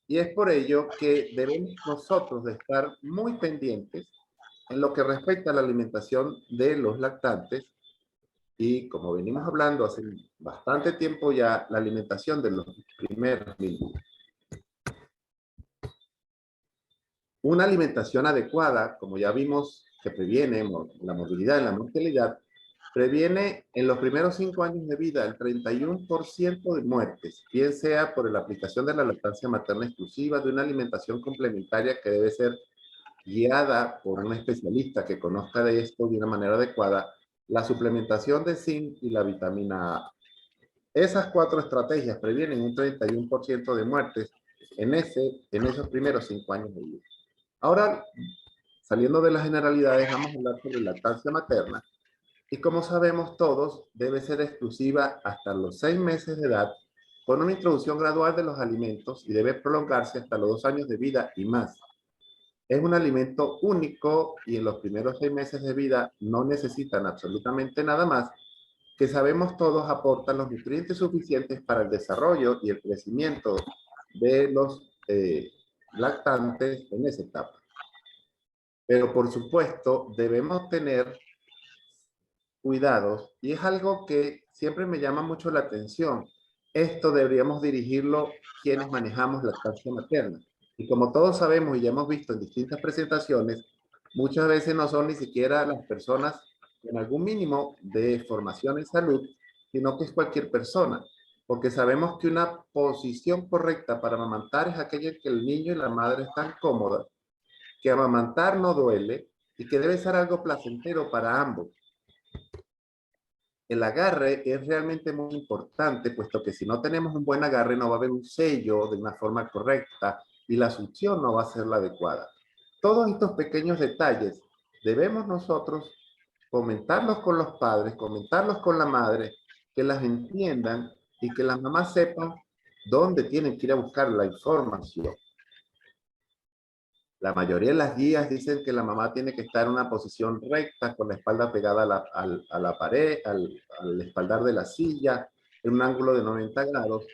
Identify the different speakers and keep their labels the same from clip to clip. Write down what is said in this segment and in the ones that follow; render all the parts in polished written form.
Speaker 1: Y es por ello que debemos nosotros de estar muy pendientes en lo que respecta a la alimentación de los lactantes. Y como venimos hablando hace bastante tiempo ya, la alimentación de los primeros niños. Una alimentación adecuada, como ya vimos, que previene la morbilidad y la mortalidad, previene en los primeros 5 años de vida el 31% de muertes, bien sea por la aplicación de la lactancia materna exclusiva, de una alimentación complementaria que debe ser guiada por un especialista que conozca de esto de una manera adecuada, la suplementación de zinc y la vitamina A. Esas 4 estrategias previenen un 31% de muertes en esos primeros 5 años de vida. Ahora, saliendo de las generalidades, vamos a hablar sobre lactancia materna. Y como sabemos todos, debe ser exclusiva hasta los 6 meses de edad, con una introducción gradual de los alimentos y debe prolongarse hasta los 2 años de vida y más. Es un alimento único y en los primeros 6 meses de vida no necesitan absolutamente nada más, que sabemos todos aportan los nutrientes suficientes para el desarrollo y el crecimiento de los lactantes en esa etapa. Pero por supuesto debemos tener cuidados y es algo que siempre me llama mucho la atención. Esto deberíamos dirigirlo quienes manejamos lactancia materna. Y como todos sabemos y ya hemos visto en distintas presentaciones, muchas veces no son ni siquiera las personas con algún mínimo de formación en salud, sino que es cualquier persona. Porque sabemos que una posición correcta para amamantar es aquella en que el niño y la madre están cómodas, que amamantar no duele y que debe ser algo placentero para ambos. El agarre es realmente muy importante, puesto que si no tenemos un buen agarre no va a haber un sello de una forma correcta y la succión no va a ser la adecuada. Todos estos pequeños detalles debemos nosotros comentarlos con los padres, comentarlos con la madre, que las entiendan y que las mamás sepan dónde tienen que ir a buscar la información. La mayoría de las guías dicen que la mamá tiene que estar en una posición recta, con la espalda pegada a la pared, al espaldar de la silla, en un ángulo de 90 grados.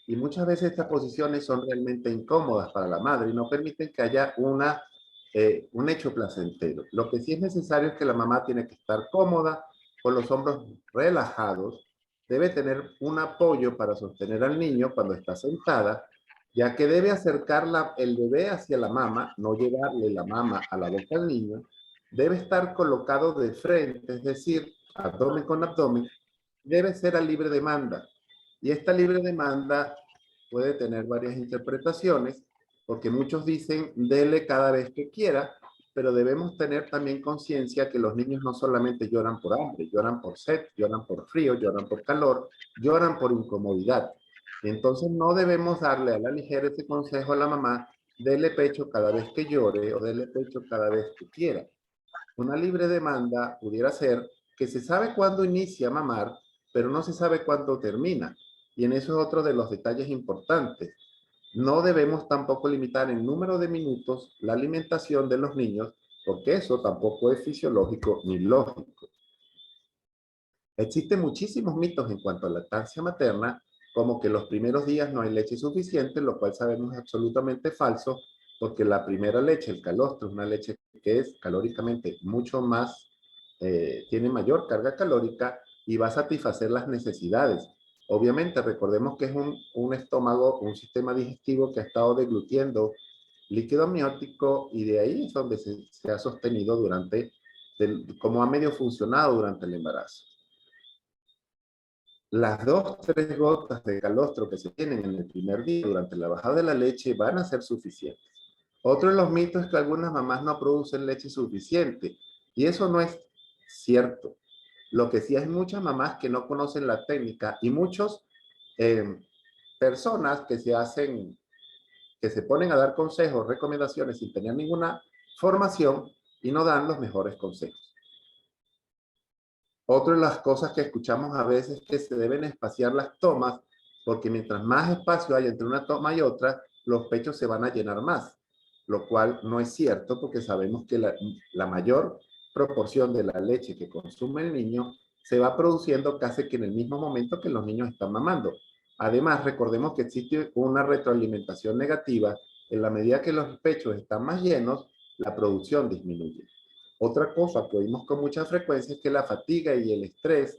Speaker 1: Y muchas veces estas posiciones son realmente incómodas para la madre y no permiten que haya un hecho placentero. Lo que sí es necesario es que la mamá tiene que estar cómoda, con los hombros relajados, debe tener un apoyo para sostener al niño cuando está sentada, ya que debe acercar el bebé hacia la mama, no llevarle la mama a la boca al niño, debe estar colocado de frente, es decir, abdomen con abdomen, debe ser a libre demanda. Y esta libre demanda puede tener varias interpretaciones, porque muchos dicen dele cada vez que quiera, pero debemos tener también conciencia que los niños no solamente lloran por hambre, lloran por sed, lloran por frío, lloran por calor, lloran por incomodidad. Entonces no debemos darle a la ligera ese consejo a la mamá, dele pecho cada vez que llore o dele pecho cada vez que quiera. Una libre demanda pudiera ser que se sabe cuándo inicia a mamar, pero no se sabe cuándo termina. Y en eso es otro de los detalles importantes. No debemos tampoco limitar en número de minutos la alimentación de los niños, porque eso tampoco es fisiológico ni lógico. Existen muchísimos mitos en cuanto a lactancia materna, como que los primeros días no hay leche suficiente, lo cual sabemos es absolutamente falso, porque la primera leche, el calostro, es una leche que es calóricamente mucho más, tiene mayor carga calórica y va a satisfacer las necesidades. Obviamente, recordemos que es un estómago, un sistema digestivo que ha estado deglutiendo líquido amniótico y de ahí es donde se ha sostenido como ha medio funcionado durante el embarazo. Las 2-3 gotas de calostro que se tienen en el primer día durante la bajada de la leche van a ser suficientes. Otro de los mitos es que algunas mamás no producen leche suficiente y eso no es cierto. Lo que sí hay muchas mamás que no conocen la técnica y muchas personas que se ponen a dar consejos, recomendaciones sin tener ninguna formación y no dan los mejores consejos. Otra de las cosas que escuchamos a veces es que se deben espaciar las tomas, porque mientras más espacio hay entre una toma y otra, los pechos se van a llenar más, lo cual no es cierto porque sabemos que la mayor proporción de la leche que consume el niño se va produciendo casi que en el mismo momento que los niños están mamando. Además, recordemos que existe una retroalimentación negativa. En la medida que los pechos están más llenos, la producción disminuye. Otra cosa que oímos con mucha frecuencia es que la fatiga y el estrés,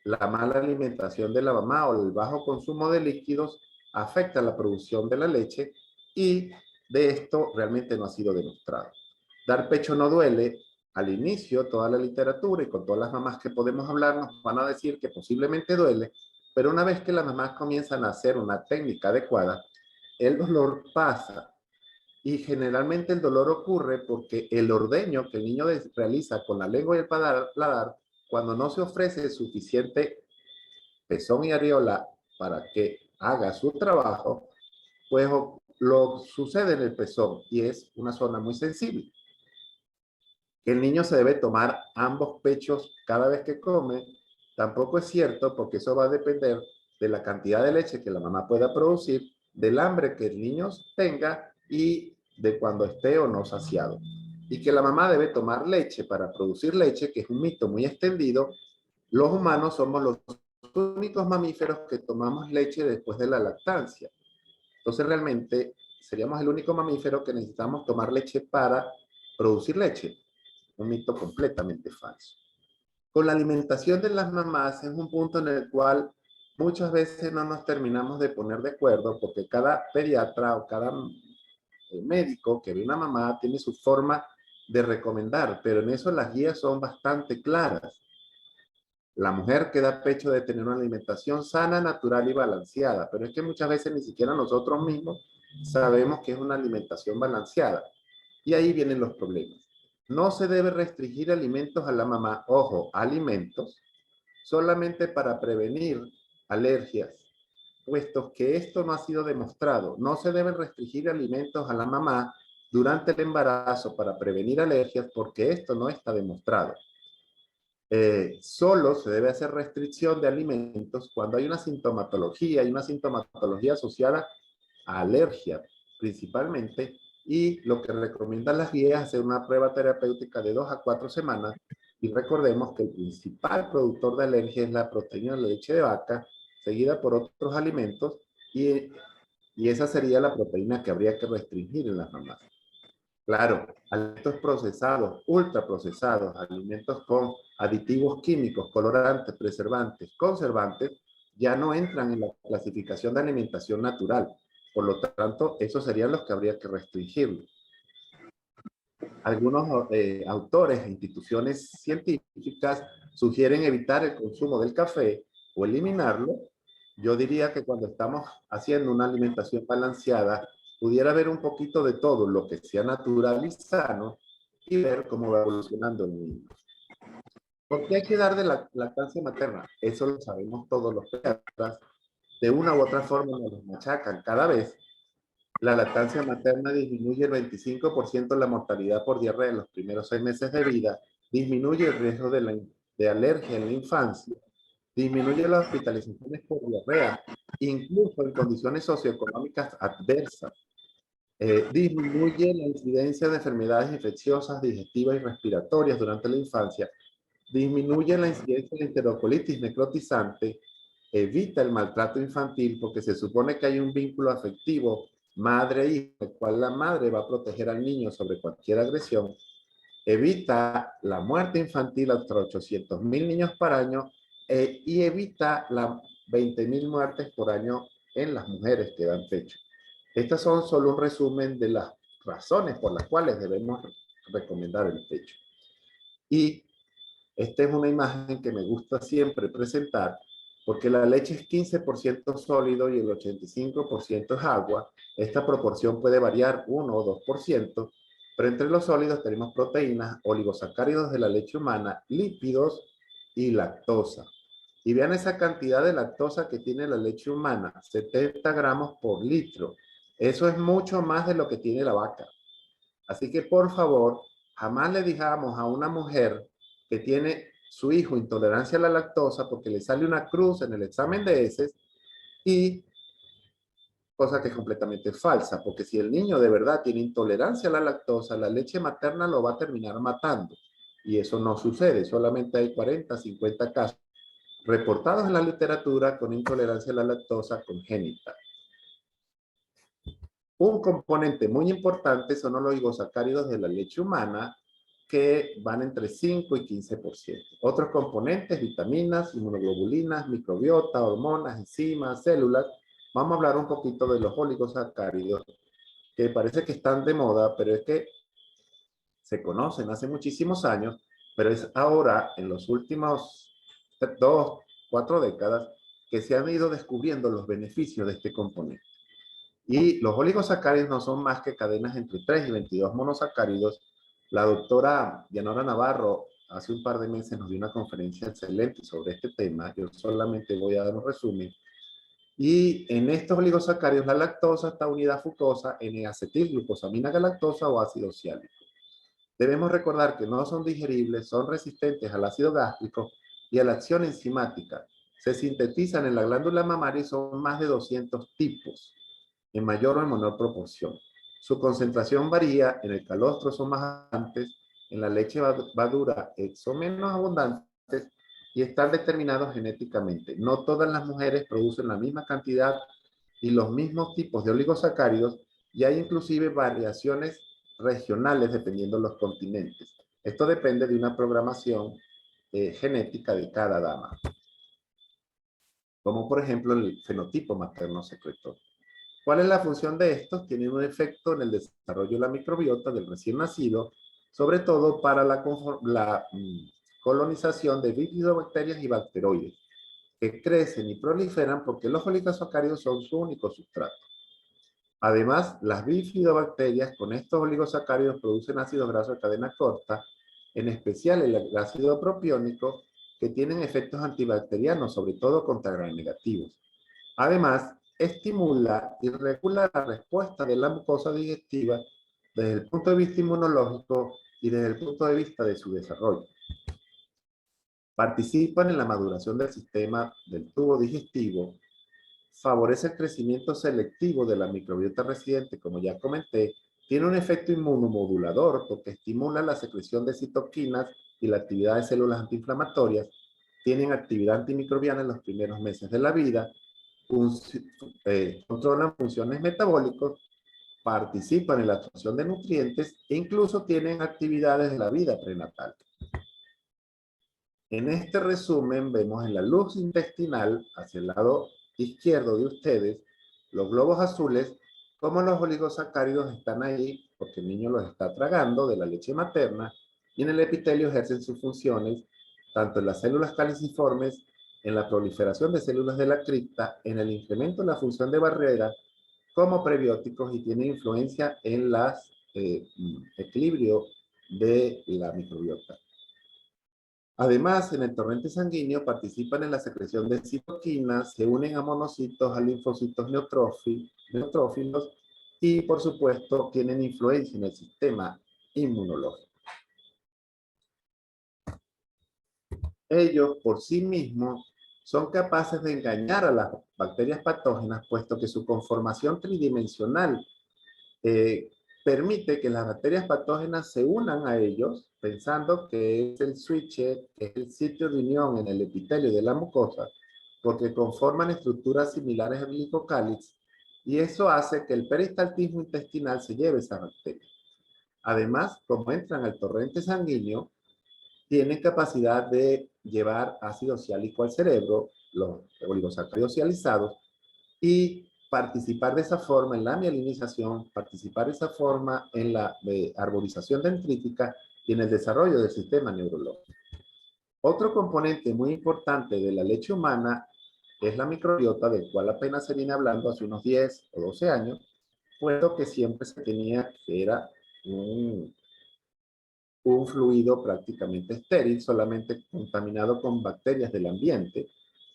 Speaker 1: la mala alimentación de la mamá o el bajo consumo de líquidos afecta la producción de la leche, y de esto realmente no ha sido demostrado. Dar pecho no duele. Al inicio, toda la literatura y con todas las mamás que podemos hablar nos van a decir que posiblemente duele, pero una vez que las mamás comienzan a hacer una técnica adecuada, el dolor pasa. Y generalmente el dolor ocurre porque el ordeño que el niño realiza con la lengua y el paladar, cuando no se ofrece suficiente pezón y areola para que haga su trabajo, pues lo sucede en el pezón y es una zona muy sensible. Que el niño se debe tomar ambos pechos cada vez que come, tampoco es cierto, porque eso va a depender de la cantidad de leche que la mamá pueda producir, del hambre que el niño tenga y de cuando esté o no saciado. Y que la mamá debe tomar leche para producir leche, que es un mito muy extendido. Los humanos somos los únicos mamíferos que tomamos leche después de la lactancia. Entonces realmente seríamos el único mamífero que necesitamos tomar leche para producir leche. Un mito completamente falso. Con la alimentación de las mamás es un punto en el cual muchas veces no nos terminamos de poner de acuerdo, porque cada pediatra o cada médico que ve una mamá tiene su forma de recomendar, pero en eso las guías son bastante claras. La mujer que da pecho debe tener una alimentación sana, natural y balanceada, pero es que muchas veces ni siquiera nosotros mismos sabemos que es una alimentación balanceada. Y ahí vienen los problemas. No se debe restringir alimentos a la mamá, ojo, alimentos, solamente para prevenir alergias, puesto que esto no ha sido demostrado. No se deben restringir alimentos a la mamá durante el embarazo para prevenir alergias, porque esto no está demostrado. Solo se debe hacer restricción de alimentos cuando hay una sintomatología asociada a alergia principalmente, y lo que recomiendan las guías es hacer una prueba terapéutica de 2 a 4 semanas, y recordemos que el principal productor de alergia es la proteína de la leche de vaca, seguida por otros alimentos, y esa sería la proteína que habría que restringir en las mamás. Claro, alimentos procesados, ultraprocesados, alimentos con aditivos químicos, colorantes, preservantes, conservantes, ya no entran en la clasificación de alimentación natural. Por lo tanto, esos serían los que habría que restringir. Algunos autores e instituciones científicas sugieren evitar el consumo del café o eliminarlo. Yo diría que cuando estamos haciendo una alimentación balanceada, pudiera haber un poquito de todo, lo que sea natural y sano, y ver cómo va evolucionando el niño. ¿Por qué hay que dar de la lactancia materna? Eso lo sabemos todos los pediatras. De una u otra forma nos lo machacan cada vez. La lactancia materna disminuye el 25% la mortalidad por diarrea en los primeros 6 meses de vida, disminuye el riesgo de alergia en la infancia, disminuye las hospitalizaciones por diarrea, incluso en condiciones socioeconómicas adversas, disminuye la incidencia de enfermedades infecciosas, digestivas y respiratorias durante la infancia, disminuye la incidencia de enterocolitis necrotizante, evita el maltrato infantil porque se supone que hay un vínculo afectivo madre-hijo, el cual la madre va a proteger al niño sobre cualquier agresión, evita la muerte infantil hasta 800,000 niños por año, y evita las 20,000 muertes por año en las mujeres que dan pecho. Estas son solo un resumen de las razones por las cuales debemos recomendar el pecho. Y esta es una imagen que me gusta siempre presentar, porque la leche es 15% sólido y el 85% es agua. Esta proporción puede variar 1 o 2%, pero entre los sólidos tenemos proteínas, oligosacáridos de la leche humana, lípidos y lactosa. Y vean esa cantidad de lactosa que tiene la leche humana, 70 gramos por litro. Eso es mucho más de lo que tiene la vaca. Así que por favor, jamás le digamos a una mujer que tiene su hijo intolerancia a la lactosa porque le sale una cruz en el examen de heces, y cosa que es completamente falsa, porque si el niño de verdad tiene intolerancia a la lactosa, la leche materna lo va a terminar matando. y eso no sucede. Solamente hay 40, 50 casos reportados en la literatura con intolerancia a la lactosa congénita. Un componente muy importante son los oligosacáridos de la leche humana, que van entre 5 y 15%. Otros componentes, vitaminas, inmunoglobulinas, microbiota, hormonas, enzimas, células. Vamos a hablar un poquito de los oligosacáridos, que parece que están de moda, pero es que se conocen hace muchísimos años, pero es ahora, en los últimos 2, 4 décadas, que se han ido descubriendo los beneficios de este componente. Y los oligosacáridos no son más que cadenas entre 3 y 22 monosacáridos. La doctora Dianora Navarro hace un par de meses nos dio una conferencia excelente sobre este tema. Yo solamente voy a dar un resumen. Y en estos oligosacáridos la lactosa está unida a fructosa, N-acetilglucosamina galactosa o ácido ciálico. Debemos recordar que no son digeribles, son resistentes al ácido gástrico y a la acción enzimática. Se sintetizan en la glándula mamaria y son más de 200 tipos, en mayor o en menor proporción. Su concentración varía, en el calostro son más abundantes, en la leche madura son menos abundantes y están determinados genéticamente. No todas las mujeres producen la misma cantidad y los mismos tipos de oligosacáridos, y hay inclusive variaciones regionales dependiendo de los continentes. Esto depende de una programación genética de cada dama, como por ejemplo el fenotipo materno secretor. ¿Cuál es la función de estos? Tienen un efecto en el desarrollo de la microbiota del recién nacido, sobre todo para la colonización de bifidobacterias y bacteroides, que crecen y proliferan porque los oligosacáridos son su único sustrato. Además, las bifidobacterias con estos oligosacáridos producen ácidos grasos de cadena corta, en especial el ácido propiónico, que tienen efectos antibacterianos, sobre todo contra gram negativos. Además, estimula y regula la respuesta de la mucosa digestiva desde el punto de vista inmunológico y desde el punto de vista de su desarrollo. Participan en la maduración del sistema del tubo digestivo, favorece el crecimiento selectivo de la microbiota residente, como ya comenté, tiene un efecto inmunomodulador porque estimula la secreción de citoquinas y la actividad de células antiinflamatorias, tienen actividad antimicrobiana en los primeros meses de la vida, controlan funciones metabólicas, participan en la absorción de nutrientes e incluso tienen actividades de la vida prenatal. En este resumen vemos en la luz intestinal, hacia el lado izquierdo de ustedes, los globos azules, cómo los oligosacáridos están ahí, porque el niño los está tragando de la leche materna, y en el epitelio ejercen sus funciones, tanto en las células caliciformes, en la proliferación de células de la cripta, en el incremento de la función de barrera, como prebióticos, y tienen influencia en el equilibrio de la microbiota. Además, en el torrente sanguíneo participan en la secreción de citoquinas, se unen a monocitos, a linfocitos neutrófilos y, por supuesto, tienen influencia en el sistema inmunológico. Ellos, por sí mismos, son capaces de engañar a las bacterias patógenas, puesto que su conformación tridimensional permite que las bacterias patógenas se unan a ellos, pensando que es el switch, que es el sitio de unión en el epitelio de la mucosa, porque conforman estructuras similares al glicocálix, y eso hace que el peristaltismo intestinal se lleve esas bacterias. Además, como entran al torrente sanguíneo, tienen capacidad de llevar ácido ciálico al cerebro, los oligosacáridos cializados, y participar de esa forma en la mielinización, participar de esa forma en la arborización dendrítica y en el desarrollo del sistema neurológico. Otro componente muy importante de la leche humana es la microbiota, del cual apenas se viene hablando hace unos 10 o 12 años, puesto que siempre se tenía que era un fluido prácticamente estéril, solamente contaminado con bacterias del ambiente,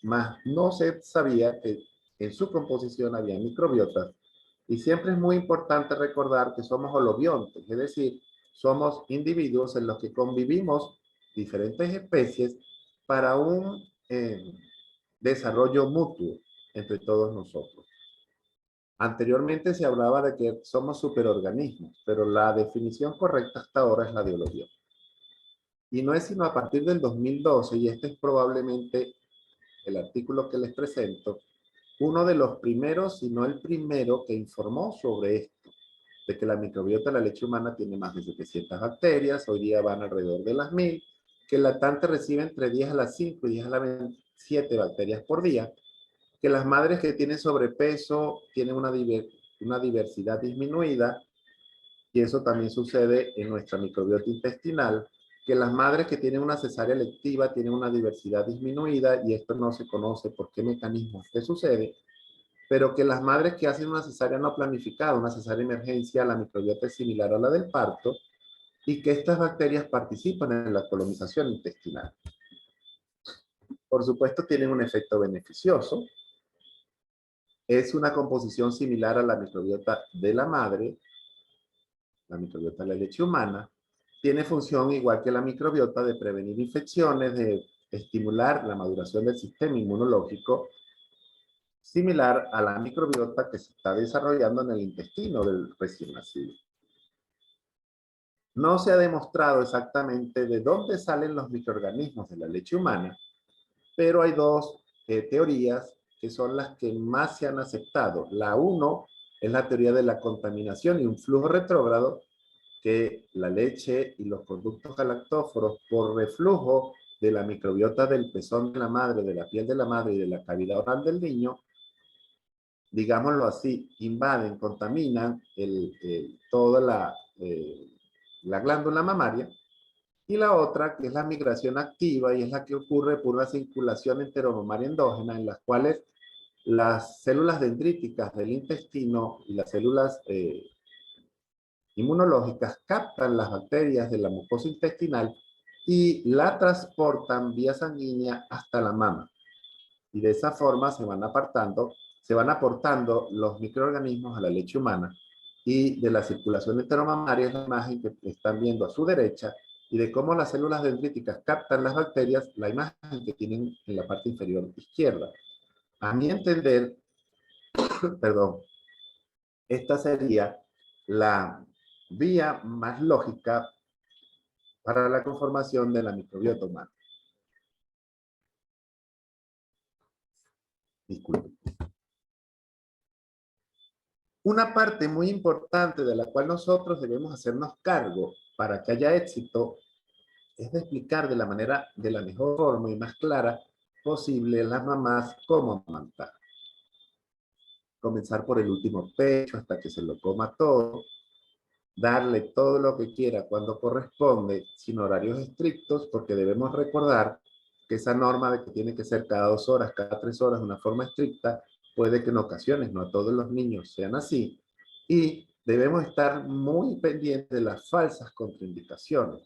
Speaker 1: mas no se sabía que en su composición había microbiotas. Y siempre es muy importante recordar que somos holobiontes, es decir, somos individuos en los que convivimos diferentes especies para un desarrollo mutuo entre todos nosotros. Anteriormente se hablaba de que somos superorganismos, pero la definición correcta hasta ahora es la de holobionte. Y no es sino a partir del 2012, y este es probablemente el artículo que les presento, uno de los primeros, si no el primero, que informó sobre esto, de que la microbiota de la leche humana tiene más de 700 bacterias, hoy día van alrededor de las 1000, que el lactante recibe entre 10 a las 5 y 10 a las 27 bacterias por día, que las madres que tienen sobrepeso tienen una diversidad disminuida, y eso también sucede en nuestra microbiota intestinal, que las madres que tienen una cesárea electiva tienen una diversidad disminuida, y esto no se conoce por qué mecanismos que sucede, pero que las madres que hacen una cesárea no planificada, una cesárea de emergencia, la microbiota es similar a la del parto, y que estas bacterias participan en la colonización intestinal. Por supuesto, tienen un efecto beneficioso. Es una composición similar a la microbiota de la madre, la microbiota de la leche humana. Tiene función igual que la microbiota de prevenir infecciones, de estimular la maduración del sistema inmunológico, similar a la microbiota que se está desarrollando en el intestino del recién nacido. No se ha demostrado exactamente de dónde salen los microorganismos de la leche humana, pero hay dos teorías que son las que más se han aceptado. La uno es la teoría de la contaminación y un flujo retrógrado, que la leche y los conductos galactóforos por reflujo de la microbiota del pezón de la madre, de la piel de la madre y de la cavidad oral del niño, digámoslo así, invaden, contaminan toda la glándula mamaria. Y la otra, que es la migración activa, y es la que ocurre por una circulación enteromamaria endógena, en las cuales las células dendríticas del intestino y las células inmunológicas captan las bacterias de la mucosa intestinal y la transportan vía sanguínea hasta la mama. Y de esa forma se van aportando los microorganismos a la leche humana. Y de la circulación enteromamaria es la imagen que están viendo a su derecha, y de cómo las células dendríticas captan las bacterias, la imagen que tienen en la parte inferior izquierda. A mi entender, perdón, esta sería la vía más lógica para la conformación de la microbiota humana. Disculpen. Una parte muy importante de la cual nosotros debemos hacernos cargo para que haya éxito es de explicar de la mejor forma y más clara posible a las mamás cómo amamantar. Comenzar por el último pecho hasta que se lo coma todo, darle todo lo que quiera cuando corresponde, sin horarios estrictos, porque debemos recordar que esa norma de que tiene que ser cada 2 horas, cada 3 horas, de una forma estricta, puede que en ocasiones no a todos los niños sean así, y debemos estar muy pendientes de las falsas contraindicaciones.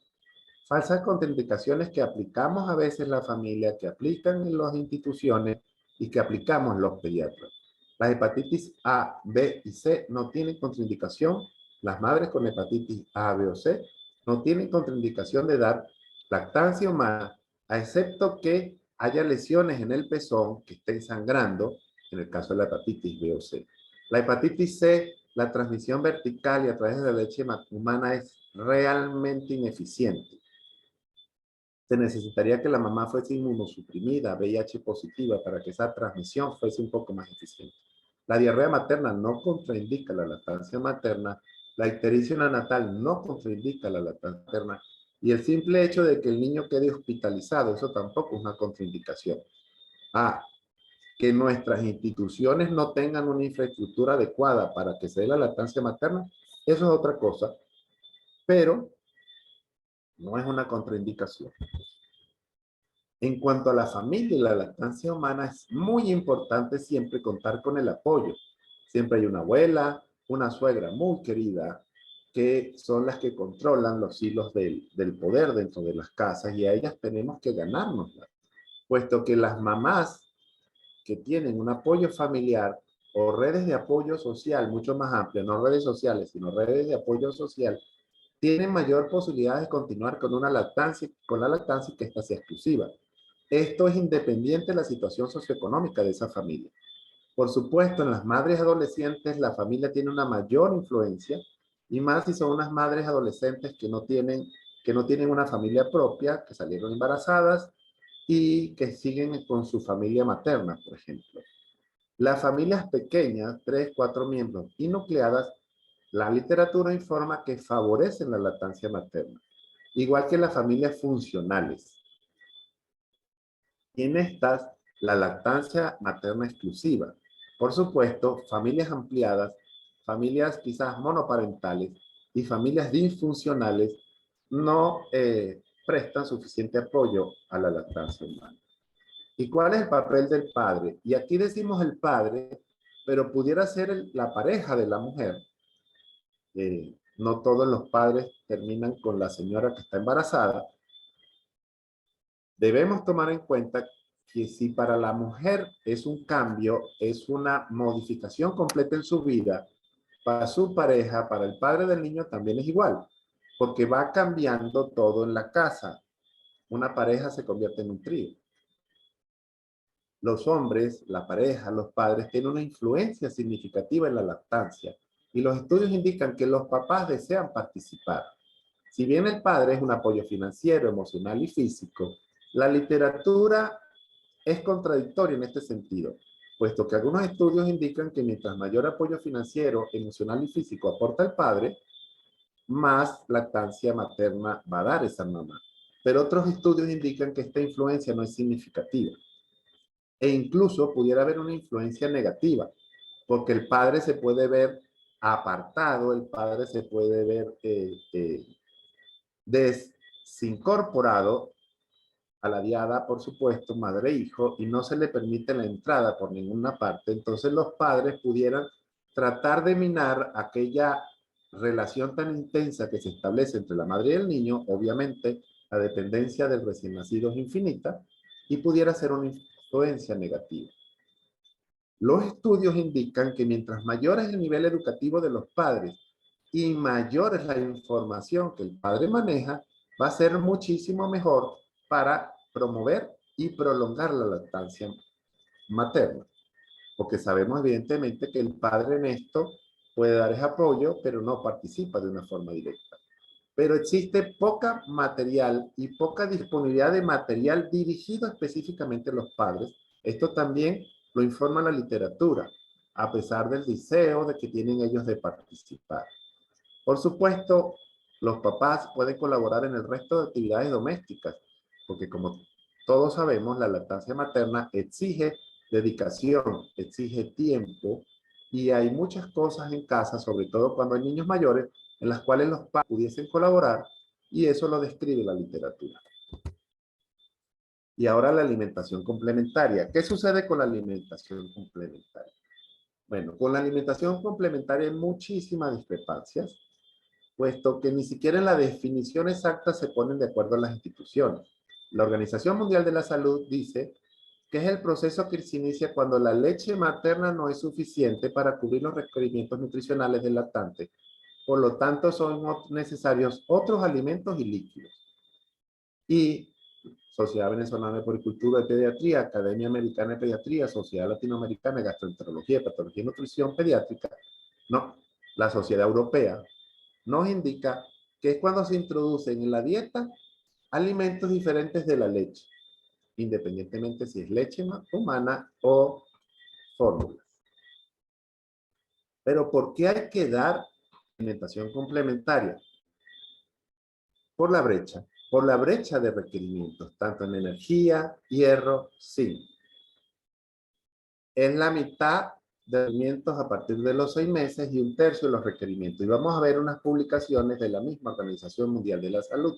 Speaker 1: Falsas contraindicaciones que aplicamos a veces la familia, que aplican en las instituciones y que aplicamos los pediatras. Las hepatitis A, B y C no tienen contraindicación. Las madres con hepatitis A, B o C no tienen contraindicación de dar lactancia humana, excepto que haya lesiones en el pezón que estén sangrando, en el caso de la hepatitis B o C. La hepatitis C, la transmisión vertical y a través de la leche humana es realmente ineficiente. Se necesitaría que la mamá fuese inmunosuprimida, VIH positiva, para que esa transmisión fuese un poco más eficiente. La diarrea materna no contraindica la lactancia materna, la ictericia neonatal no contraindica la lactancia materna, y el simple hecho de que el niño quede hospitalizado, eso tampoco es una contraindicación. Que nuestras instituciones no tengan una infraestructura adecuada para que se dé la lactancia materna, eso es otra cosa, pero no es una contraindicación. En cuanto a la familia y la lactancia humana, es muy importante siempre contar con el apoyo. Siempre hay una abuela, una suegra muy querida, que son las que controlan los hilos del poder dentro de las casas, y a ellas tenemos que ganárnoslas, puesto que las mamás que tienen un apoyo familiar o redes de apoyo social mucho más amplias, no redes sociales, sino redes de apoyo social, tienen mayor posibilidad de continuar con la lactancia y que ésta sea exclusiva. Esto es independiente de la situación socioeconómica de esa familia. Por supuesto, en las madres adolescentes la familia tiene una mayor influencia, y más si son unas madres adolescentes que no tienen que no tienen una familia propia, que salieron embarazadas y que siguen con su familia materna, por ejemplo. Las familias pequeñas, 3, 4 miembros y nucleadas, la literatura informa que favorecen la lactancia materna, igual que las familias funcionales. Y en estas, la lactancia materna exclusiva. Por supuesto, familias ampliadas, familias quizás monoparentales y familias disfuncionales no prestan suficiente apoyo a la lactancia humana. ¿Y cuál es el papel del padre? Y aquí decimos el padre, pero pudiera ser la pareja de la mujer. No todos los padres terminan con la señora que está embarazada. Debemos tomar en cuenta que si para la mujer es un cambio, es una modificación completa en su vida, para su pareja, para el padre del niño también es igual, porque va cambiando todo en la casa. Una pareja se convierte en un trío. Los hombres, la pareja, los padres tienen una influencia significativa en la lactancia y los estudios indican que los papás desean participar. Si bien el padre es un apoyo financiero, emocional y físico, la literatura es contradictoria en este sentido, puesto que algunos estudios indican que mientras mayor apoyo financiero, emocional y físico aporta el padre, más lactancia materna va a dar esa mamá. Pero otros estudios indican que esta influencia no es significativa. E incluso pudiera haber una influencia negativa, porque el padre se puede ver apartado, el padre se puede ver desincorporado a la diada, por supuesto, madre e hijo, y no se le permite la entrada por ninguna parte. Entonces los padres pudieran tratar de minar aquella relación tan intensa que se establece entre la madre y el niño. Obviamente la dependencia del recién nacido es infinita y pudiera ser una influencia negativa. Los estudios indican que mientras mayor es el nivel educativo de los padres y mayor es la información que el padre maneja, va a ser muchísimo mejor para promover y prolongar la lactancia materna. Porque sabemos evidentemente que el padre en esto puede dar ese apoyo, pero no participa de una forma directa. Pero existe poca material y poca disponibilidad de material dirigido específicamente a los padres. Esto también lo informa la literatura, a pesar del deseo de que tienen ellos de participar. Por supuesto, los papás pueden colaborar en el resto de actividades domésticas, porque como todos sabemos, la lactancia materna exige dedicación, exige tiempo, y hay muchas cosas en casa, sobre todo cuando hay niños mayores, en las cuales los padres pudiesen colaborar, y eso lo describe la literatura. Y ahora la alimentación complementaria. ¿Qué sucede con la alimentación complementaria? Bueno, con la alimentación complementaria hay muchísimas discrepancias, puesto que ni siquiera en la definición exacta se ponen de acuerdo las instituciones. La Organización Mundial de la Salud dice que es el proceso que se inicia cuando la leche materna no es suficiente para cubrir los requerimientos nutricionales del lactante. Por lo tanto, son necesarios otros alimentos y líquidos. Y Sociedad Venezolana de Poricultura y Pediatría, Academia Americana de Pediatría, Sociedad Latinoamericana de Gastroenterología, Patología y Nutrición Pediátrica, no, la Sociedad Europea, nos indica que es cuando se introducen en la dieta alimentos diferentes de la leche, independientemente si es leche humana o fórmulas. Pero ¿por qué hay que dar alimentación complementaria? Por la brecha de requerimientos, tanto en energía, hierro, zinc. Es la mitad de requerimientos a partir de los 6 meses y 1/3 de los requerimientos. Y vamos a ver unas publicaciones de la misma Organización Mundial de la Salud.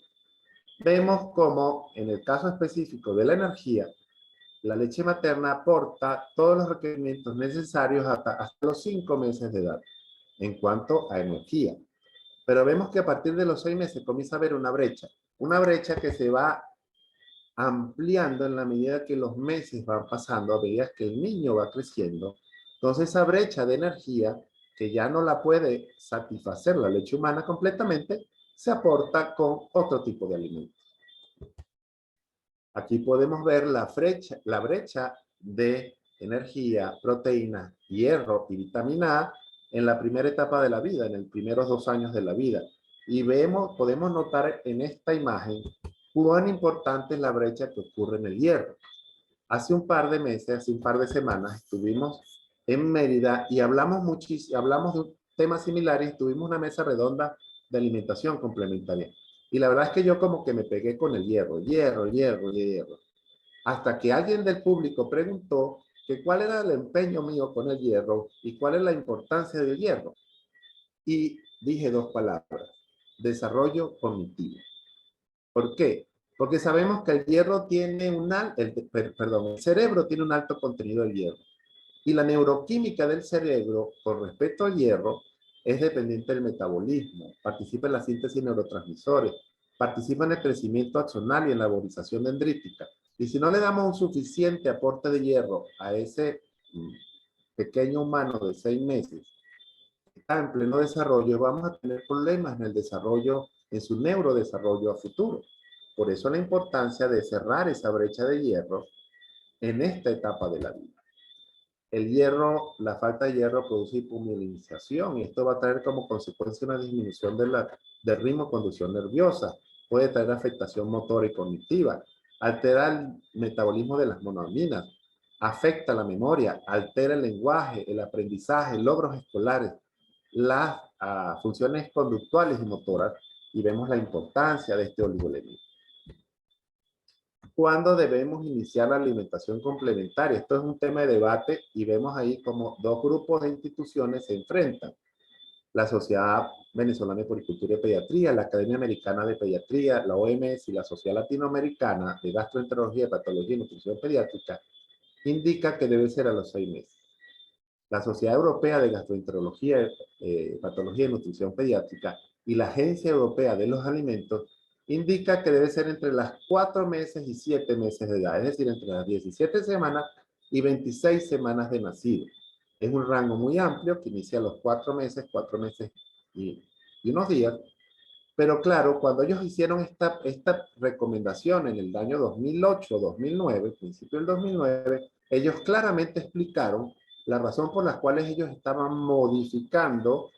Speaker 1: Vemos cómo, en el caso específico de la energía, la leche materna aporta todos los requerimientos necesarios hasta los 5 meses de edad, en cuanto a energía. Pero vemos que a partir de los 6 meses comienza a haber una brecha que se va ampliando en la medida que los meses van pasando, a medida que el niño va creciendo. Entonces esa brecha de energía, que ya no la puede satisfacer la leche humana completamente, se aporta con otro tipo de alimentos. Aquí podemos ver la brecha de energía, proteína, hierro y vitamina A en la primera etapa de la vida, en los primeros 2 años de la vida. Y podemos notar en esta imagen cuán importante es la brecha que ocurre en el hierro. Hace un par de meses, hace un par de semanas, estuvimos en Mérida y hablamos de un tema similar y tuvimos una mesa redonda de alimentación complementaria. Y la verdad es que yo como que me pegué con el hierro, hierro. Hasta que alguien del público preguntó que cuál era el empeño mío con el hierro y cuál es la importancia del hierro. Y dije dos palabras: desarrollo cognitivo. ¿Por qué? Porque sabemos que el hierro tiene el cerebro tiene un alto contenido de hierro. Y la neuroquímica del cerebro, con respecto al hierro, es dependiente del metabolismo, participa en la síntesis de neurotransmisores, participa en el crecimiento axonal y en la arborización dendrítica. Y si no le damos un suficiente aporte de hierro a ese pequeño humano de 6 meses, que está en pleno desarrollo, vamos a tener problemas en el desarrollo, en su neurodesarrollo a futuro. Por eso la importancia de cerrar esa brecha de hierro en esta etapa de la vida. El hierro, la falta de hierro produce hipomielinización y esto va a traer como consecuencia una disminución del ritmo de conducción nerviosa. Puede traer afectación motora y cognitiva, altera el metabolismo de las monoaminas, afecta la memoria, altera el lenguaje, el aprendizaje, logros escolares, las funciones conductuales y motoras, y vemos la importancia de este oligoelemento. ¿Cuándo debemos iniciar la alimentación complementaria? Esto es un tema de debate y vemos ahí como dos grupos de instituciones se enfrentan. La Sociedad Venezolana de Puricultura y Pediatría, la Academia Americana de Pediatría, la OMS y la Sociedad Latinoamericana de Gastroenterología, Patología y Nutrición Pediátrica indica que debe ser a los 6 meses. La Sociedad Europea de Gastroenterología, Patología y Nutrición Pediátrica y la Agencia Europea de los Alimentos indica que debe ser entre las 4 meses y 7 meses de edad, es decir, entre las 17 semanas y 26 semanas de nacido. Es un rango muy amplio que inicia a los 4 meses y unos días. Pero claro, cuando ellos hicieron esta recomendación en el año 2008-2009, principio del 2009, ellos claramente explicaron la razón por la cual ellos estaban modificando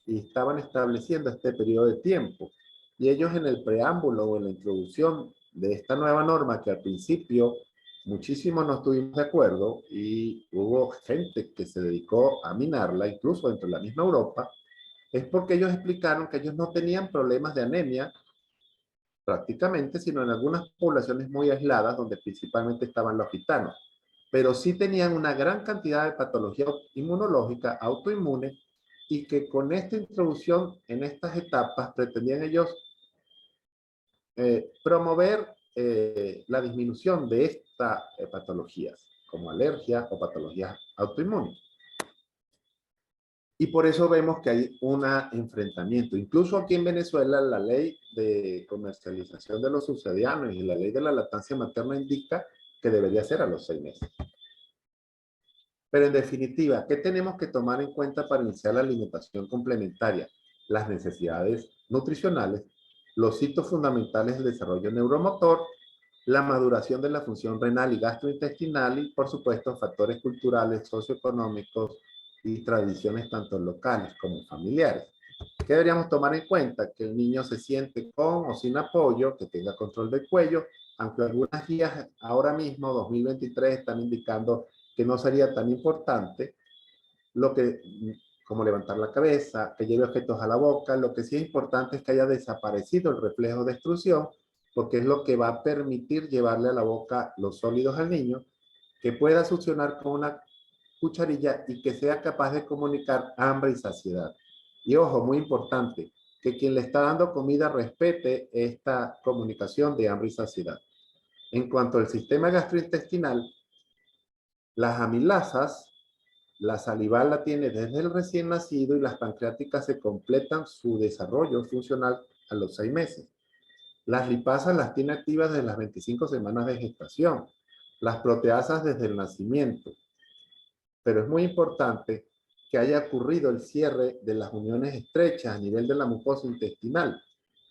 Speaker 1: y estaban estableciendo este periodo de tiempo. Y ellos en el preámbulo o en la introducción de esta nueva norma, que al principio muchísimos no estuvimos de acuerdo y hubo gente que se dedicó a minarla, incluso dentro de la misma Europa, es porque ellos explicaron que ellos no tenían problemas de anemia prácticamente, sino en algunas poblaciones muy aisladas donde principalmente estaban los gitanos, pero sí tenían una gran cantidad de patología inmunológica autoinmune y que con esta introducción en estas etapas pretendían ellos promover la disminución de estas patologías, como alergias o patologías autoinmunes. Y por eso vemos que hay un enfrentamiento. Incluso aquí en Venezuela, la ley de comercialización de los subsidiarios y la ley de la lactancia materna indica que debería ser a los 6 meses. Pero en definitiva, ¿qué tenemos que tomar en cuenta para iniciar la alimentación complementaria? Las necesidades nutricionales, los hitos fundamentales del desarrollo neuromotor, la maduración de la función renal y gastrointestinal y, por supuesto, factores culturales, socioeconómicos y tradiciones tanto locales como familiares. ¿Qué deberíamos tomar en cuenta? Que el niño se siente con o sin apoyo, que tenga control del cuello, aunque algunas guías ahora mismo, 2023, están indicando que no sería tan importante, como levantar la cabeza, que lleve objetos a la boca. Lo que sí es importante es que haya desaparecido el reflejo de extrusión, porque es lo que va a permitir llevarle a la boca los sólidos al niño, que pueda succionar con una cucharilla y que sea capaz de comunicar hambre y saciedad. Y ojo, muy importante, que quien le está dando comida respete esta comunicación de hambre y saciedad. En cuanto al sistema gastrointestinal, las amilasas, la salival la tiene desde el recién nacido y las pancreáticas se completan su desarrollo funcional a los 6 meses. Las lipasas las tiene activas desde las 25 semanas de gestación. Las proteasas desde el nacimiento. Pero es muy importante que haya ocurrido el cierre de las uniones estrechas a nivel de la mucosa intestinal.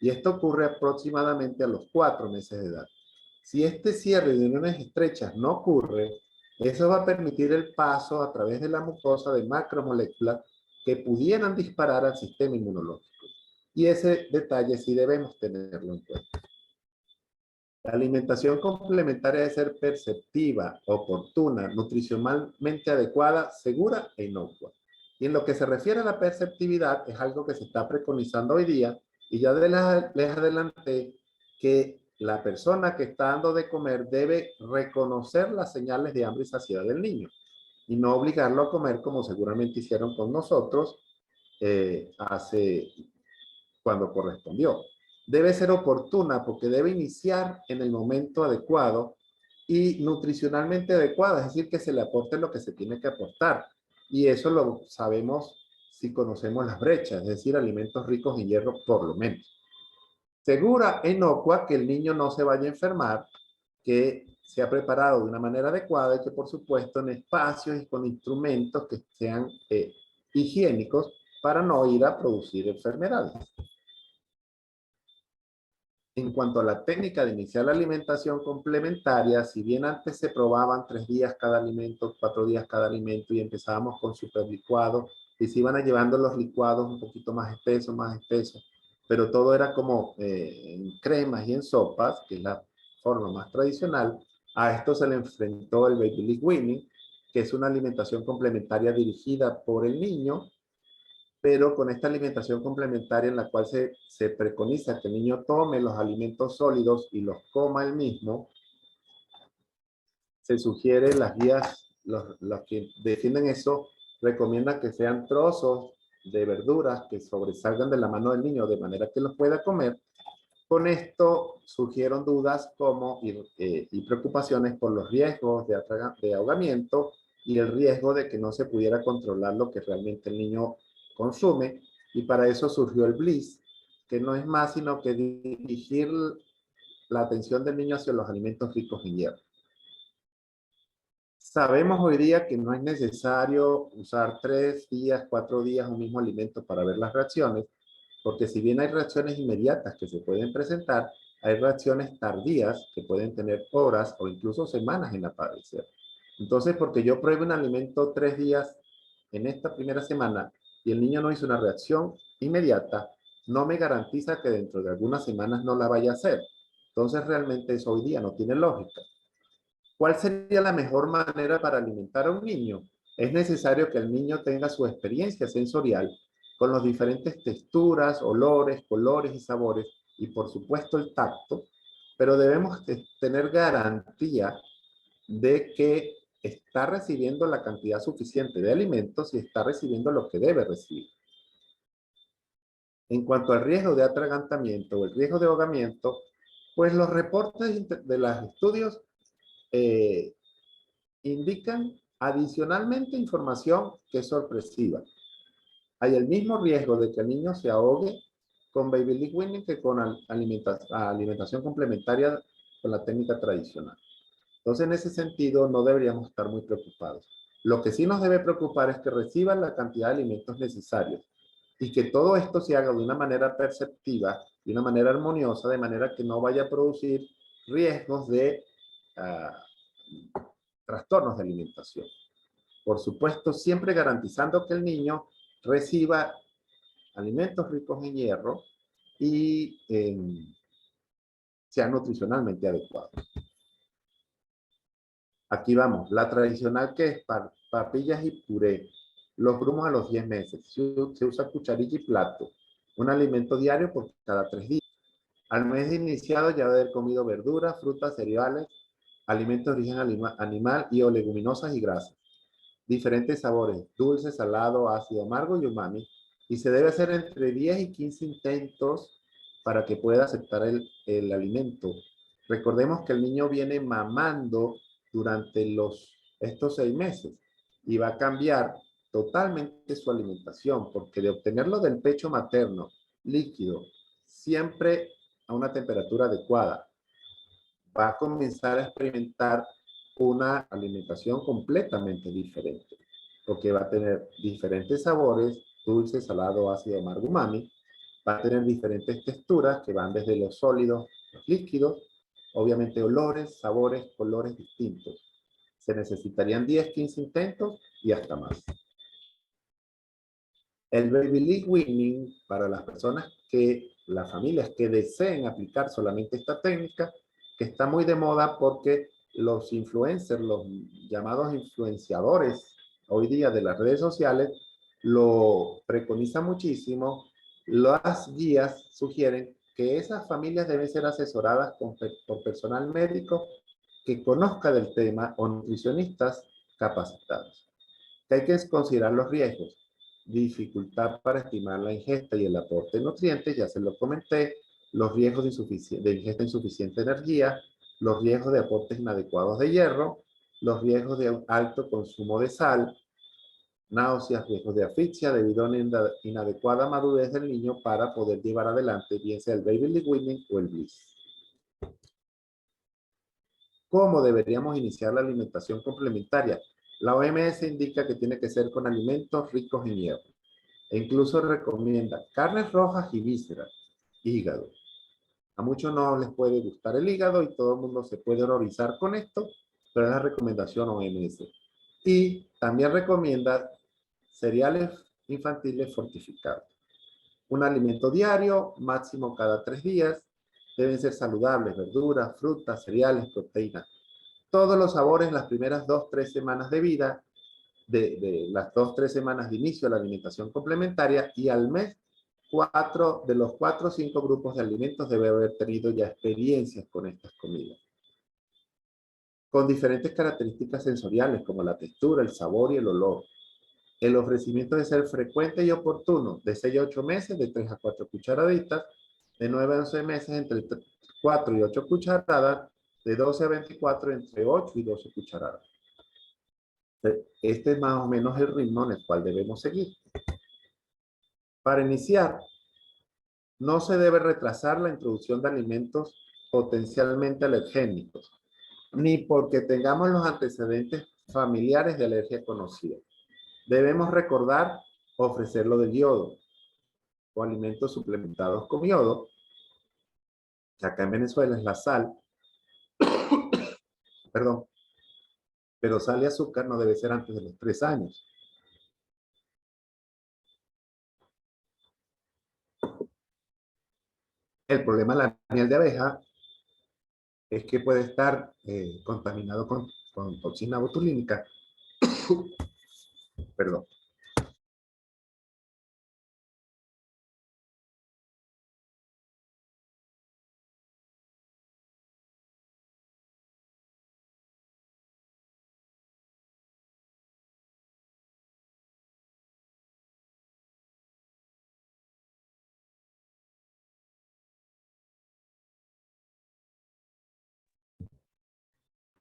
Speaker 1: Y esto ocurre aproximadamente a los 4 meses de edad. Si este cierre de uniones estrechas no ocurre, eso va a permitir el paso a través de la mucosa de macromoléculas que pudieran disparar al sistema inmunológico. Y ese detalle sí debemos tenerlo en cuenta. La alimentación complementaria debe ser perceptiva, oportuna, nutricionalmente adecuada, segura e inocua. Y en lo que se refiere a la perceptividad, es algo que se está preconizando hoy día, y ya les adelanté que la persona que está dando de comer debe reconocer las señales de hambre y saciedad del niño, y no obligarlo a comer como seguramente hicieron con nosotros cuando correspondió. Debe ser oportuna porque debe iniciar en el momento adecuado y nutricionalmente adecuada, es decir, que se le aporte lo que se tiene que aportar. Y eso lo sabemos si conocemos las brechas, es decir, alimentos ricos en hierro por lo menos. Segura e inocua, que el niño no se vaya a enfermar, que sea preparado de una manera adecuada y que por supuesto en espacios y con instrumentos que sean higiénicos para no ir a producir enfermedades. En cuanto a la técnica de iniciar la alimentación complementaria, si bien antes se probaban 3 días cada alimento, 4 días cada alimento y empezábamos con super licuados y se iban llevando los licuados un poquito más espesos, pero todo era como en cremas y en sopas, que es la forma más tradicional. A esto se le enfrentó el Baby Lead Weaning, que es una alimentación complementaria dirigida por el niño, pero con esta alimentación complementaria en la cual se preconiza que el niño tome los alimentos sólidos y los coma él mismo, se sugiere las guías, los que defienden eso, recomiendan que sean trozos de verduras que sobresalgan de la mano del niño de manera que los pueda comer. Con esto surgieron dudas y preocupaciones por los riesgos de ahogamiento y el riesgo de que no se pudiera controlar lo que realmente el niño consume. Y para eso surgió el BLIS, que no es más sino que dirigir la atención del niño hacia los alimentos ricos en hierro. Sabemos hoy día que no es necesario usar 3 días, 4 días un mismo alimento para ver las reacciones, porque si bien hay reacciones inmediatas que se pueden presentar, hay reacciones tardías que pueden tener horas o incluso semanas en aparecer. Entonces, porque yo pruebe un alimento 3 días en esta primera semana y el niño no hizo una reacción inmediata, no me garantiza que dentro de algunas semanas no la vaya a hacer. Entonces, realmente eso hoy día no tiene lógica. ¿Cuál sería la mejor manera para alimentar a un niño? Es necesario que el niño tenga su experiencia sensorial con las diferentes texturas, olores, colores y sabores, y por supuesto el tacto, pero debemos tener garantía de que está recibiendo la cantidad suficiente de alimentos y está recibiendo lo que debe recibir. En cuanto al riesgo de atragantamiento o el riesgo de ahogamiento, pues los reportes de los estudios indican adicionalmente información que es sorpresiva. Hay el mismo riesgo de que el niño se ahogue con Baby Lead Weaning que con alimentación complementaria con la técnica tradicional. Entonces, en ese sentido, no deberíamos estar muy preocupados. Lo que sí nos debe preocupar es que reciban la cantidad de alimentos necesarios y que todo esto se haga de una manera perceptiva, de una manera armoniosa, de manera que no vaya a producir riesgos de trastornos de alimentación. Por supuesto, siempre garantizando que el niño reciba alimentos ricos en hierro y sean nutricionalmente adecuados. Aquí vamos, la tradicional que es papillas y puré, los grumos a los 10 meses. Se usa cucharilla y plato, un alimento diario por cada 3 días. Al mes de iniciado ya debe haber comido verduras, frutas, cereales, alimentos de origen animal y o leguminosas y grasas. Diferentes sabores, dulce, salado, ácido, amargo y umami, y se debe hacer entre 10 y 15 intentos para que pueda aceptar el alimento. Recordemos que el niño viene mamando durante estos 6 meses y va a cambiar totalmente su alimentación, porque de obtenerlo del pecho materno, líquido, siempre a una temperatura adecuada, va a comenzar a experimentar una alimentación completamente diferente, porque va a tener diferentes sabores, dulce, salado, ácido, amargo, umami, va a tener diferentes texturas que van desde los sólidos, los líquidos, obviamente olores, sabores, colores distintos. Se necesitarían 10, 15 intentos y hasta más. El baby lead weaning, para las personas las familias que deseen aplicar solamente esta técnica, que está muy de moda porque los influencers, los llamados influenciadores hoy día de las redes sociales, lo preconizan muchísimo. Las guías sugieren que esas familias deben ser asesoradas por personal médico que conozca del tema o nutricionistas capacitados. Que hay que considerar los riesgos: dificultad para estimar la ingesta y el aporte de nutrientes, ya se lo comenté, los riesgos de ingesta insuficiente de energía, los riesgos de aportes inadecuados de hierro, los riesgos de alto consumo de sal, náuseas, riesgos de asfixia debido a una inadecuada madurez del niño para poder llevar adelante bien sea el baby led weaning o el bliss. ¿Cómo deberíamos iniciar la alimentación complementaria? La OMS indica que tiene que ser con alimentos ricos en hierro e incluso recomienda carnes rojas y vísceras, hígado. A muchos no les puede gustar el hígado y todo el mundo se puede horrorizar con esto, pero es la recomendación OMS. Y también recomienda cereales infantiles fortificados. Un alimento diario, máximo cada 3 días. Deben ser saludables: verduras, frutas, cereales, proteínas. Todos los sabores las primeras 2-3 semanas de vida, de las 2-3 semanas de inicio de la alimentación complementaria, y al mes, 4 de los 4 o 5 grupos de alimentos debe haber tenido ya experiencias con estas comidas. Con diferentes características sensoriales como la textura, el sabor y el olor. El ofrecimiento debe ser frecuente y oportuno, de 6 a 8 meses, de 3 a 4 cucharaditas, de 9 a 11 meses, entre 4 y 8 cucharadas, de 12 a 24, entre 8 y 12 cucharadas. Este es más o menos el ritmo en el cual debemos seguir. Para iniciar, no se debe retrasar la introducción de alimentos potencialmente alergénicos, ni porque tengamos los antecedentes familiares de alergia conocida. Debemos recordar ofrecerlo del yodo o alimentos suplementados con yodo, que acá en Venezuela es la sal, perdón, pero sal y azúcar no debe ser antes de los 3 años. El problema de la miel de abeja es que puede estar contaminado con toxina botulínica. Perdón.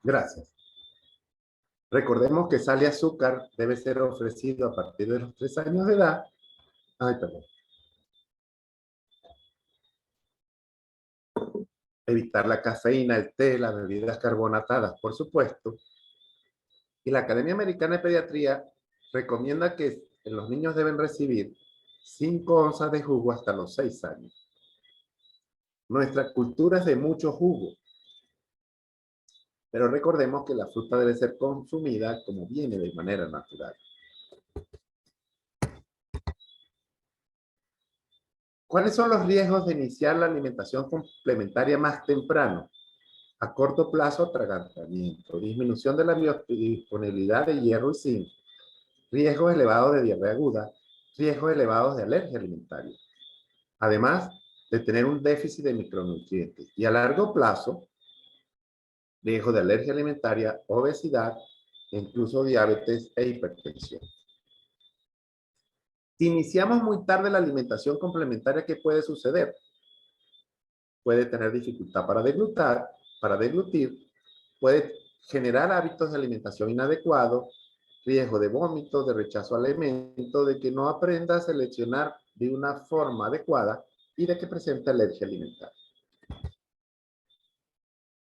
Speaker 1: Gracias. Recordemos que sal y azúcar debe ser ofrecido a partir de los 3 años de edad. Ay, perdón. Evitar la cafeína, el té, las bebidas carbonatadas, por supuesto. Y la Academia Americana de Pediatría recomienda que los niños deben recibir 5 onzas de jugo hasta los 6 años. Nuestra cultura es de mucho jugo, pero recordemos que la fruta debe ser consumida como viene de manera natural. ¿Cuáles son los riesgos de iniciar la alimentación complementaria más temprano? A corto plazo, atragantamiento, disminución de la biodisponibilidad de hierro y zinc, riesgos elevados de diarrea aguda, riesgos elevados de alergia alimentaria. Además de tener un déficit de micronutrientes. Y a largo plazo, riesgo de alergia alimentaria, obesidad, e incluso diabetes e hipertensión. Si iniciamos muy tarde la alimentación complementaria, ¿qué puede suceder? Puede tener dificultad para deglutir, puede generar hábitos de alimentación inadecuados, riesgo de vómito, de rechazo al alimento, de que no aprenda a seleccionar de una forma adecuada y de que presente alergia alimentaria.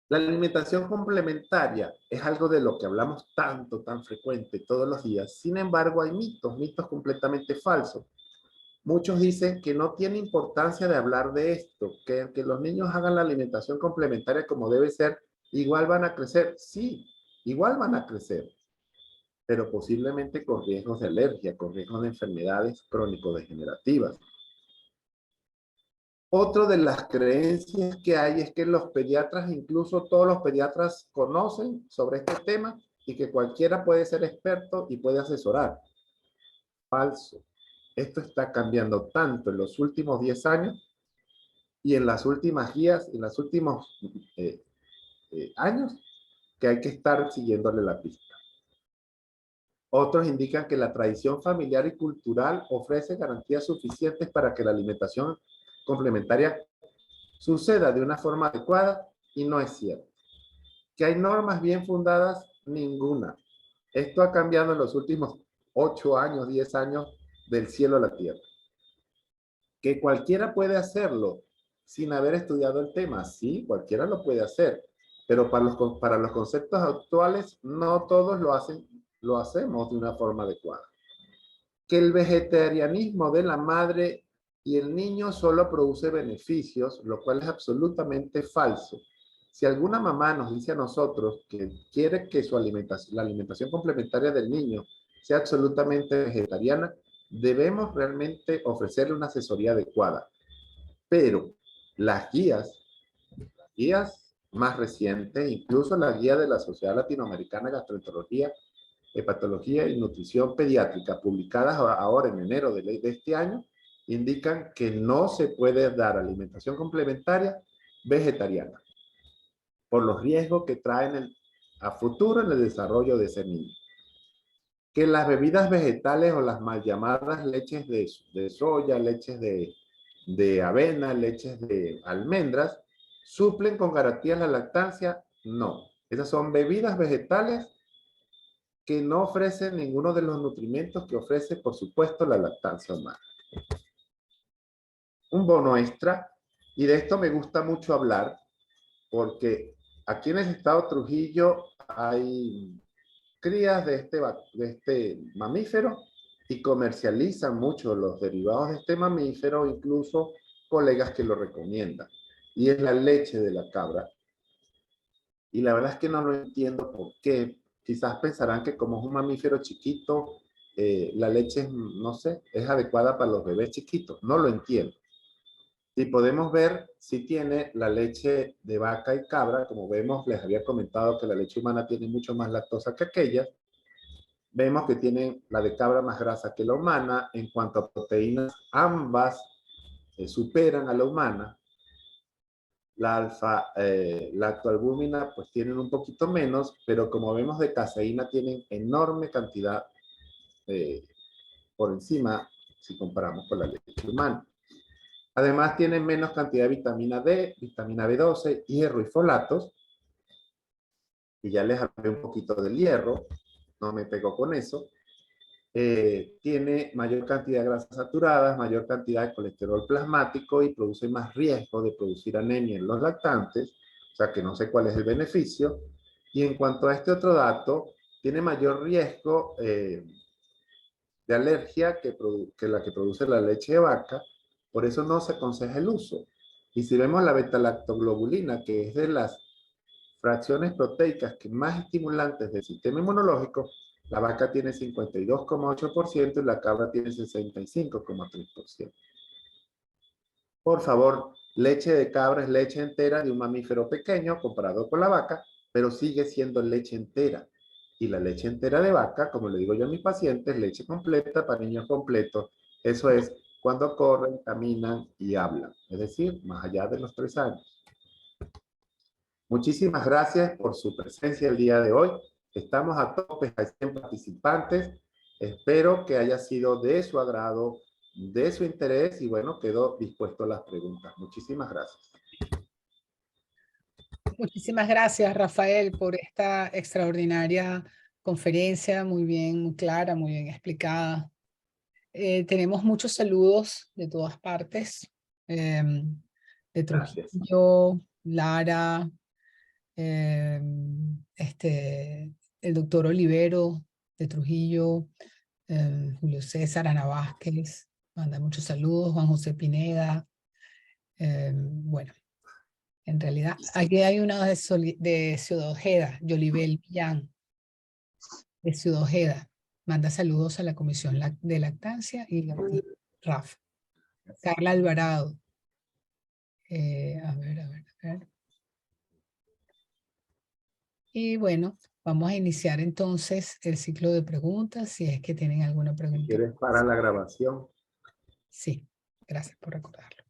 Speaker 1: La alimentación complementaria es algo de lo que hablamos tanto, tan frecuente todos los días. Sin embargo, hay mitos completamente falsos. Muchos dicen que no tiene importancia de hablar de esto, que los niños hagan la alimentación complementaria como debe ser, igual van a crecer. Sí, igual van a crecer. pero posiblemente con riesgos de alergia, con riesgos de enfermedades crónico-degenerativas. Otra de las creencias que hay es que los pediatras, incluso todos los pediatras, conocen sobre este tema y que cualquiera puede ser experto y puede asesorar. Falso. Esto está cambiando tanto en los últimos 10 años y en las últimas guías, en los últimos años, que hay que estar siguiéndole la pista. Otros indican que la tradición familiar y cultural ofrece garantías suficientes para que la alimentación complementaria suceda de una forma adecuada, y no es cierto. ¿Que hay normas bien fundadas? Ninguna. Esto ha cambiado en los últimos 8 años, 10 años, del cielo a la tierra. ¿Que cualquiera puede hacerlo sin haber estudiado el tema? Sí, cualquiera lo puede hacer, pero para los conceptos actuales no todos lo hacemos de una forma adecuada. Que el vegetarianismo de la madre y el niño solo produce beneficios, lo cual es absolutamente falso. Si alguna mamá nos dice a nosotros que quiere que la alimentación complementaria del niño sea absolutamente vegetariana, debemos realmente ofrecerle una asesoría adecuada. Pero las guías más recientes, incluso la guía de la Sociedad Latinoamericana de Gastroenterología, Hepatología y Nutrición Pediátrica, publicadas ahora en enero de este año, indican que no se puede dar alimentación complementaria vegetariana por los riesgos que traen a futuro en el desarrollo de ese niño. Que las bebidas vegetales o las mal llamadas leches de soya, leches de avena, leches de almendras, suplen con garantía la lactancia. No, esas son bebidas vegetales que no ofrecen ninguno de los nutrimentos que ofrece, por supuesto, la lactancia humana. Un bono extra, y de esto me gusta mucho hablar, porque aquí en el estado Trujillo hay crías de este mamífero y comercializan mucho los derivados de este mamífero, incluso colegas que lo recomiendan. Y es la leche de la cabra. Y la verdad es que no lo entiendo por qué. Quizás pensarán que como es un mamífero chiquito, la leche, no sé, es adecuada para los bebés chiquitos. No lo entiendo. Y podemos ver si tiene la leche de vaca y cabra. Como vemos, les había comentado que la leche humana tiene mucho más lactosa que aquella. Vemos que tienen la de cabra más grasa que la humana. En cuanto a proteínas, ambas superan a la humana. La lactoalbúmina pues tienen un poquito menos, pero como vemos de caseína tienen enorme cantidad por encima si comparamos con la leche humana. Además tienen menos cantidad de vitamina D, vitamina B12, hierro y folatos. Y ya les hablé un poquito del hierro, no me pego con eso. Tiene mayor cantidad de grasas saturadas, mayor cantidad de colesterol plasmático y produce más riesgo de producir anemia en los lactantes, o sea que no sé cuál es el beneficio. Y en cuanto a este otro dato, tiene mayor riesgo de alergia que la que produce la leche de vaca, por eso no se aconseja el uso. Y si vemos la beta-lactoglobulina, que es de las fracciones proteicas que más estimulantes del sistema inmunológico, la vaca tiene 52,8% y la cabra tiene 65,3%. Por favor, leche de cabra es leche entera de un mamífero pequeño comparado con la vaca, pero sigue siendo leche entera. Y la leche entera de vaca, como le digo yo a mis pacientes, leche completa para niños completos. Eso es cuando corren, caminan y hablan. Es decir, más allá de los 3 años. Muchísimas gracias por su presencia el día de hoy. Estamos a tope, hay 100 participantes. Espero que haya sido de su agrado, de su interés y bueno, quedo dispuesto a las preguntas. Muchísimas gracias.
Speaker 2: Muchísimas gracias, Rafael, por esta extraordinaria conferencia, muy bien, muy clara, muy bien explicada. Tenemos muchos saludos de todas partes, de
Speaker 1: Gracias.
Speaker 2: Trujillo, Lara, el doctor Olivero de Trujillo, Julio César, Ana Vázquez, manda muchos saludos, Juan José Pineda. Bueno, en realidad, aquí hay una de Ciudad Ojeda, Yolibel Millán. de Ciudad Ojeda. Manda saludos a la Comisión de Lactancia y a ti, Rafa. Carla Alvarado. A ver. Y bueno, vamos a iniciar entonces el ciclo de preguntas, si es que tienen alguna
Speaker 1: Si
Speaker 2: pregunta.
Speaker 1: quieres para la grabación.
Speaker 2: Sí, gracias por recordarlo.